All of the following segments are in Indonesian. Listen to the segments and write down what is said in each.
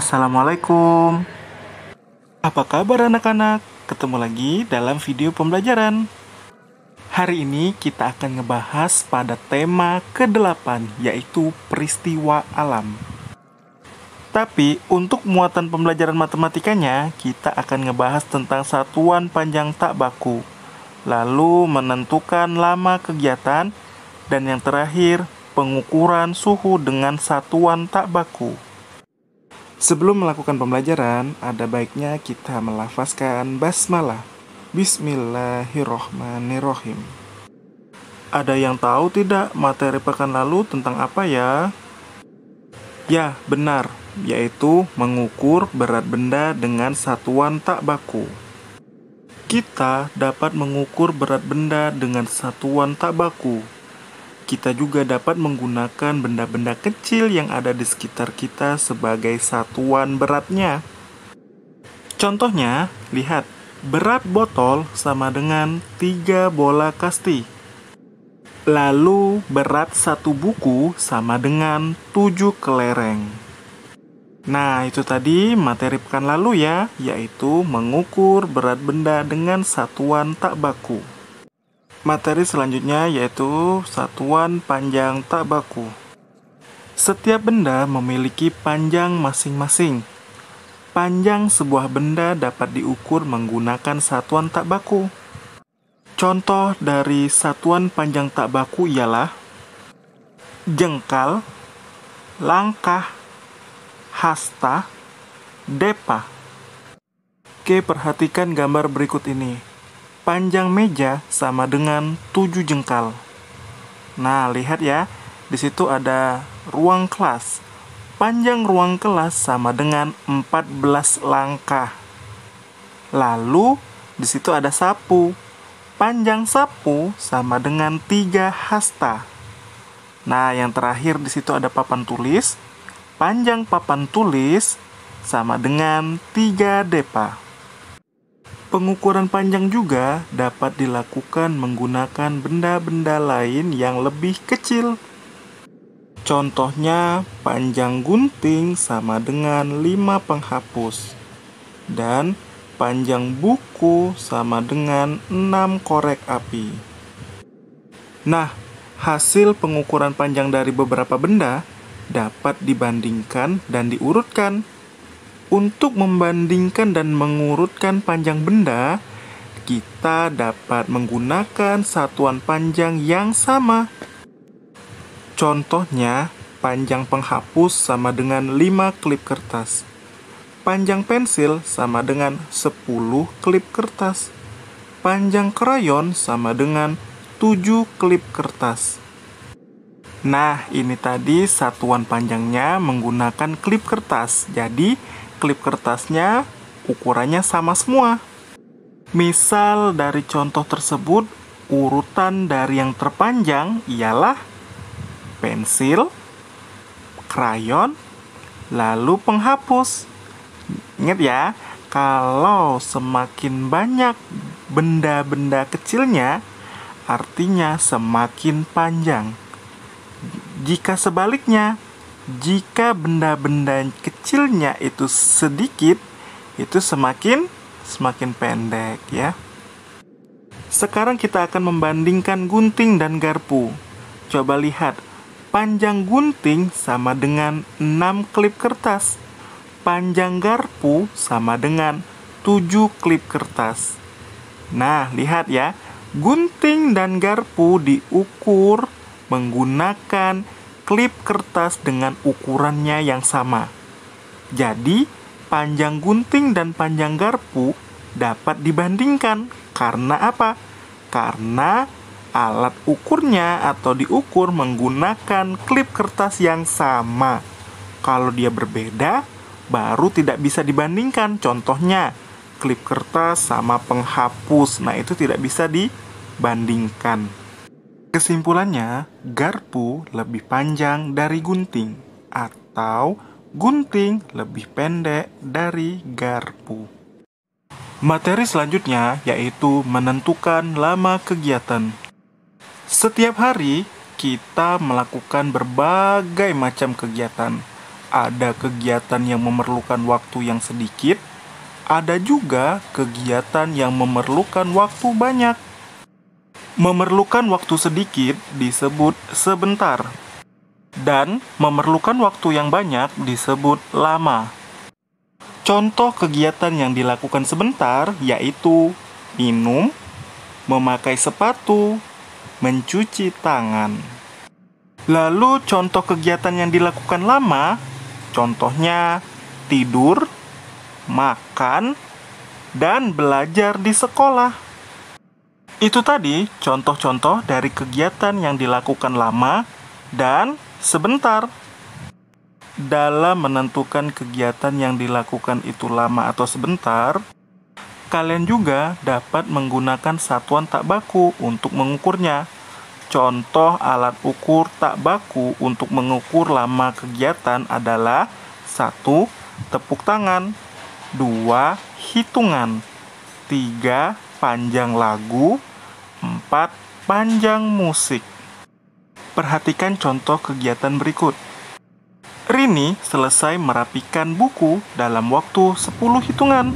Assalamualaikum. Apa kabar anak-anak? Ketemu lagi dalam video pembelajaran. Hari ini kita akan ngebahas pada tema ke-8, yaitu peristiwa alam. Tapi untuk muatan pembelajaran matematikanya, kita akan ngebahas tentang satuan panjang tak baku, lalu menentukan lama kegiatan, dan yang terakhir, pengukuran suhu dengan satuan tak baku. Sebelum melakukan pembelajaran, ada baiknya kita melafazkan basmalah. Bismillahirrohmanirrohim. Ada yang tahu tidak materi pekan lalu tentang apa ya? Ya, benar, yaitu mengukur berat benda dengan satuan tak baku. Kita dapat mengukur berat benda dengan satuan tak baku. Kita juga dapat menggunakan benda-benda kecil yang ada di sekitar kita sebagai satuan beratnya. Contohnya, lihat, berat botol sama dengan 3 bola kasti. Lalu, berat satu buku sama dengan 7 kelereng. Nah, itu tadi materi pekan lalu ya, yaitu mengukur berat benda dengan satuan tak baku. Materi selanjutnya yaitu satuan panjang tak baku. Setiap benda memiliki panjang masing-masing. Panjang sebuah benda dapat diukur menggunakan satuan tak baku. Contoh dari satuan panjang tak baku ialah jengkal, langkah, hasta, depa. Oke, perhatikan gambar berikut ini. Panjang meja sama dengan 7 jengkal. Nah, lihat ya, di situ ada ruang kelas. Panjang ruang kelas sama dengan 14 langkah. Lalu, di situ ada sapu. Panjang sapu sama dengan 3 hasta. Nah, yang terakhir di situ ada papan tulis. Panjang papan tulis sama dengan 3 depa. Pengukuran panjang juga dapat dilakukan menggunakan benda-benda lain yang lebih kecil. Contohnya, panjang gunting sama dengan 5 penghapus. Dan panjang buku sama dengan 6 korek api. Nah, hasil pengukuran panjang dari beberapa benda dapat dibandingkan dan diurutkan. Untuk membandingkan dan mengurutkan panjang benda, kita dapat menggunakan satuan panjang yang sama. Contohnya, panjang penghapus sama dengan 5 klip kertas. Panjang pensil sama dengan 10 klip kertas. Panjang krayon sama dengan 7 klip kertas. Nah, ini tadi satuan panjangnya menggunakan klip kertas. Jadi, klip kertasnya ukurannya sama semua. Misal dari contoh tersebut, urutan dari yang terpanjang ialah pensil, krayon, lalu penghapus. Ingat ya, kalau semakin banyak benda-benda kecilnya, artinya semakin panjang. Jika sebaliknya, jika benda-benda kecilnya itu sedikit, itu semakin pendek ya. Sekarang kita akan membandingkan gunting dan garpu. Coba lihat, panjang gunting sama dengan 6 klip kertas. Panjang garpu sama dengan 7 klip kertas. Nah, lihat ya, gunting dan garpu diukur menggunakan klip kertas dengan ukurannya yang sama. Jadi, panjang gunting dan panjang garpu dapat dibandingkan. Karena apa? Karena alat ukurnya atau diukur menggunakan klip kertas yang sama. Kalau dia berbeda, baru tidak bisa dibandingkan. Contohnya, klip kertas sama penghapus. Nah, itu tidak bisa dibandingkan. Kesimpulannya, garpu lebih panjang dari gunting, atau gunting lebih pendek dari garpu. Materi selanjutnya yaitu menentukan lama kegiatan. Setiap hari, kita melakukan berbagai macam kegiatan. Ada kegiatan yang memerlukan waktu yang sedikit, ada juga kegiatan yang memerlukan waktu banyak. Memerlukan waktu sedikit disebut sebentar, dan memerlukan waktu yang banyak disebut lama. Contoh kegiatan yang dilakukan sebentar yaitu minum, memakai sepatu, mencuci tangan. Lalu contoh kegiatan yang dilakukan lama, contohnya tidur, makan, dan belajar di sekolah. Itu tadi contoh-contoh dari kegiatan yang dilakukan lama dan sebentar. Dalam menentukan kegiatan yang dilakukan itu lama atau sebentar, kalian juga dapat menggunakan satuan tak baku untuk mengukurnya. Contoh alat ukur tak baku untuk mengukur lama kegiatan adalah 1. Tepuk tangan, 2. Hitungan, 3. Panjang lagu, 4. Panjang musik. Perhatikan contoh kegiatan berikut. Rini selesai merapikan buku dalam waktu 10 hitungan.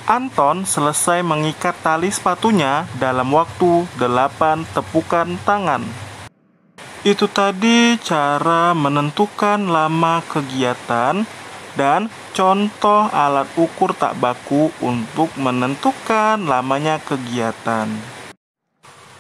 Anton selesai mengikat tali sepatunya dalam waktu 8 tepukan tangan. Itu tadi cara menentukan lama kegiatan dan contoh alat ukur tak baku untuk menentukan lamanya kegiatan.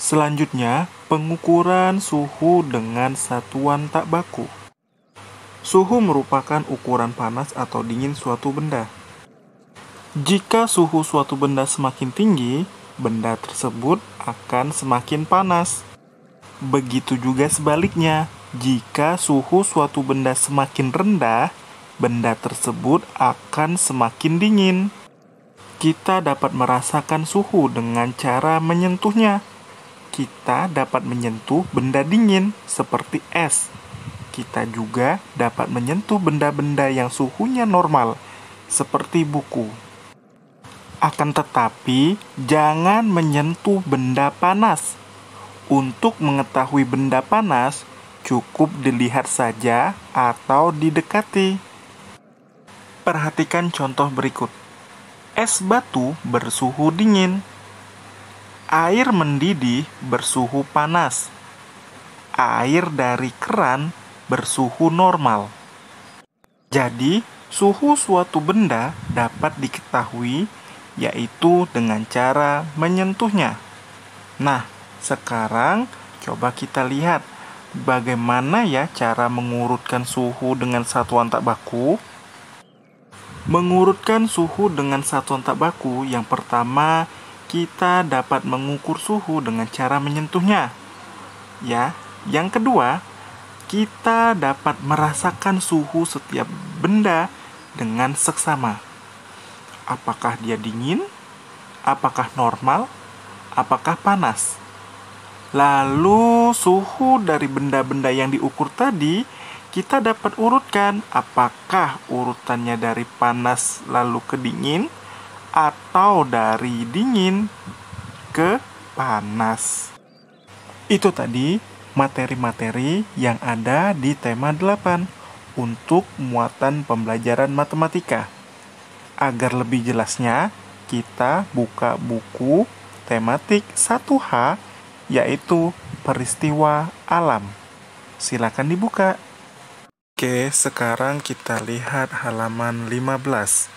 Selanjutnya, pengukuran suhu dengan satuan tak baku. Suhu merupakan ukuran panas atau dingin suatu benda. Jika suhu suatu benda semakin tinggi, benda tersebut akan semakin panas. Begitu juga sebaliknya, jika suhu suatu benda semakin rendah, benda tersebut akan semakin dingin. Kita dapat merasakan suhu dengan cara menyentuhnya. Kita dapat menyentuh benda dingin seperti es. Kita juga dapat menyentuh benda-benda yang suhunya normal, seperti buku. Akan tetapi, jangan menyentuh benda panas. Untuk mengetahui benda panas, cukup dilihat saja atau didekati. Perhatikan contoh berikut. Es batu bersuhu dingin. Air mendidih bersuhu panas. Air dari keran bersuhu normal. Jadi, suhu suatu benda dapat diketahui yaitu dengan cara menyentuhnya. Nah, sekarang coba kita lihat bagaimana ya cara mengurutkan suhu dengan satuan tak baku. Mengurutkan suhu dengan satuan tak baku, yang pertama kita dapat mengukur suhu dengan cara menyentuhnya. Ya, yang kedua, kita dapat merasakan suhu setiap benda dengan seksama. Apakah dia dingin? Apakah normal? Apakah panas? Lalu suhu dari benda-benda yang diukur tadi kita dapat urutkan. Apakah urutannya dari panas lalu ke dingin, atau dari dingin ke panas? Itu tadi materi-materi yang ada di tema 8 untuk muatan pembelajaran matematika. Agar lebih jelasnya, kita buka buku tematik 1H, yaitu peristiwa alam. Silakan dibuka. Oke, sekarang kita lihat halaman 15.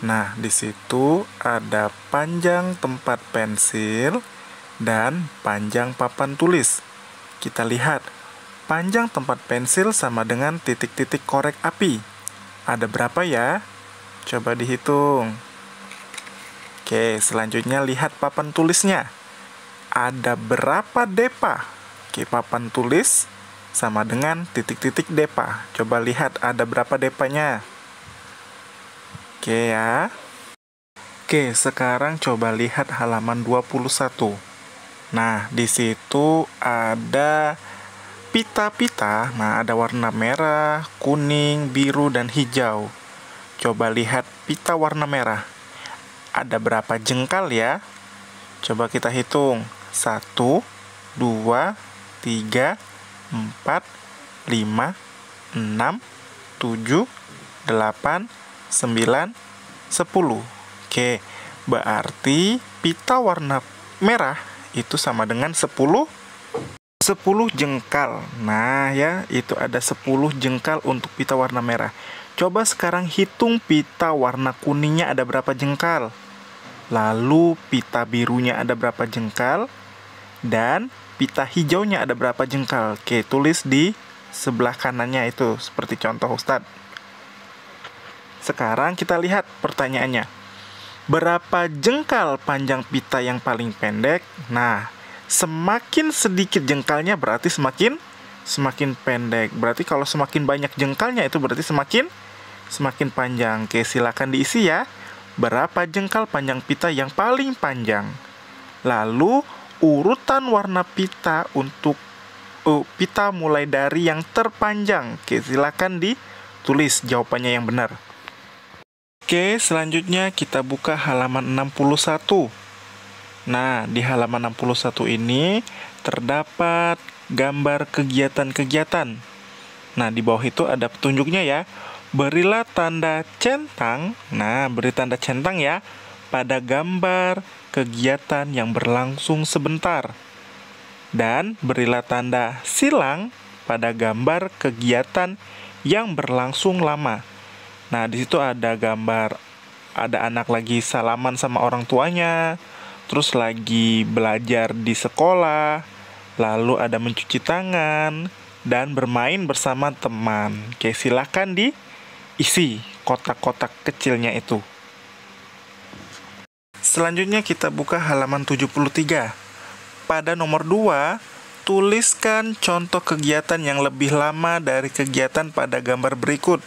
Nah, di situ ada panjang tempat pensil dan panjang papan tulis. Kita lihat, panjang tempat pensil sama dengan titik-titik korek api. Ada berapa ya? Coba dihitung. Oke, selanjutnya lihat papan tulisnya. Ada berapa depa? Oke, papan tulis sama dengan titik-titik depa. Coba lihat ada berapa depanya. Oke ya. Oke, sekarang coba lihat halaman 21. Nah, di situ ada pita-pita. Nah, ada warna merah, kuning, biru, dan hijau. Coba lihat pita warna merah. Ada berapa jengkal ya? Coba kita hitung. 1, 2, 3, 4, 5, 6, 7, 8, 9, 10. Oke, berarti pita warna merah itu sama dengan 10 jengkal. Nah ya, itu ada 10 jengkal untuk pita warna merah. Coba sekarang hitung pita warna kuningnya ada berapa jengkal. Lalu pita birunya ada berapa jengkal. Dan pita hijaunya ada berapa jengkal. Oke, tulis di sebelah kanannya itu, seperti contoh Ustadz. Sekarang kita lihat pertanyaannya. Berapa jengkal panjang pita yang paling pendek? Nah, semakin sedikit jengkalnya berarti semakin pendek. Berarti kalau semakin banyak jengkalnya itu berarti semakin panjang. Oke, silakan diisi ya. Berapa jengkal panjang pita yang paling panjang? Lalu urutan warna pita untuk pita mulai dari yang terpanjang. Oke, silakan ditulis jawabannya yang benar. Oke, selanjutnya kita buka halaman 61. Nah, di halaman 61 ini terdapat gambar kegiatan-kegiatan. Nah, di bawah itu ada petunjuknya ya. Berilah tanda centang. Nah, beri tanda centang ya pada gambar kegiatan yang berlangsung sebentar. Dan berilah tanda silang pada gambar kegiatan yang berlangsung lama. Nah, di situ ada gambar, ada anak lagi salaman sama orang tuanya, terus lagi belajar di sekolah, lalu ada mencuci tangan, dan bermain bersama teman. Oke, silakan diisi kotak-kotak kecilnya itu. Selanjutnya kita buka halaman 73. Pada nomor 2, tuliskan contoh kegiatan yang lebih lama dari kegiatan pada gambar berikut.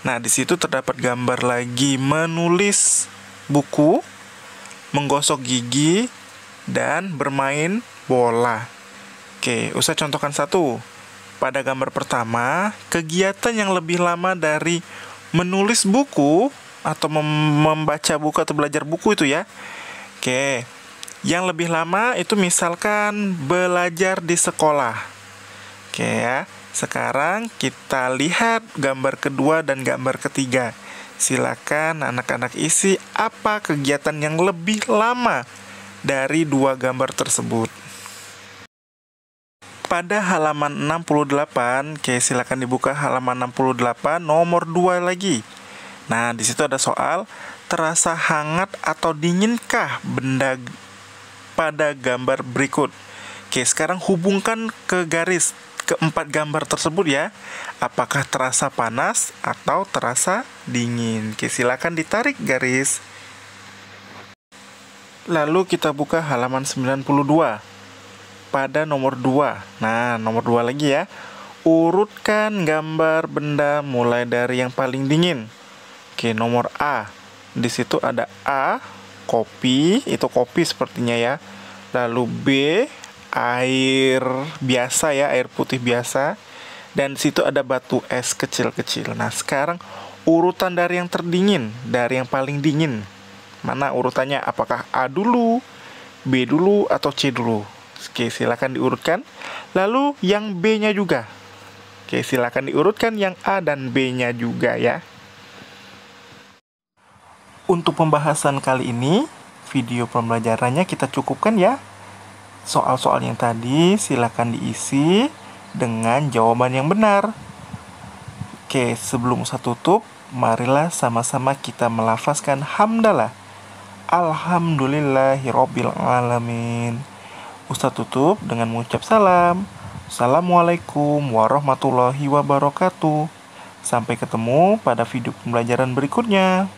Nah, di situ terdapat gambar lagi menulis buku, menggosok gigi, dan bermain bola. Oke, Ustaz contohkan satu. Pada gambar pertama, kegiatan yang lebih lama dari menulis buku atau membaca buku atau belajar buku itu ya. Oke, yang lebih lama itu misalkan belajar di sekolah. Oke ya. Sekarang kita lihat gambar kedua dan gambar ketiga. Silakan anak-anak isi apa kegiatan yang lebih lama dari dua gambar tersebut. Pada halaman 68, oke, silakan dibuka halaman 68 nomor 2 lagi. Nah, di situ ada soal terasa hangat atau dinginkah benda pada gambar berikut. Oke, sekarang hubungkan ke garis keempat gambar tersebut ya. Apakah terasa panas atau terasa dingin? Oke, silakan ditarik garis. Lalu kita buka halaman 92. Pada nomor 2. Nah, nomor 2 lagi ya. Urutkan gambar benda mulai dari yang paling dingin. Oke, nomor A. Di situ ada A, kopi, itu kopi sepertinya ya. Lalu B, air biasa ya, air putih biasa. Dan di situ ada batu es kecil-kecil. Nah, sekarang urutan dari yang terdingin, dari yang paling dingin. Mana urutannya? Apakah A dulu, B dulu, atau C dulu? Oke, silakan diurutkan. Lalu yang B-nya juga. Oke, silakan diurutkan yang A dan B-nya juga ya. Untuk pembahasan kali ini, video pembelajarannya kita cukupkan ya. Soal-soal yang tadi silakan diisi dengan jawaban yang benar. Oke, sebelum saya tutup, marilah sama-sama kita melafazkan hamdalah. Alhamdulillahirabbil alamin. Ustaz tutup dengan mengucap salam. Assalamualaikum warahmatullahi wabarakatuh. Sampai ketemu pada video pembelajaran berikutnya.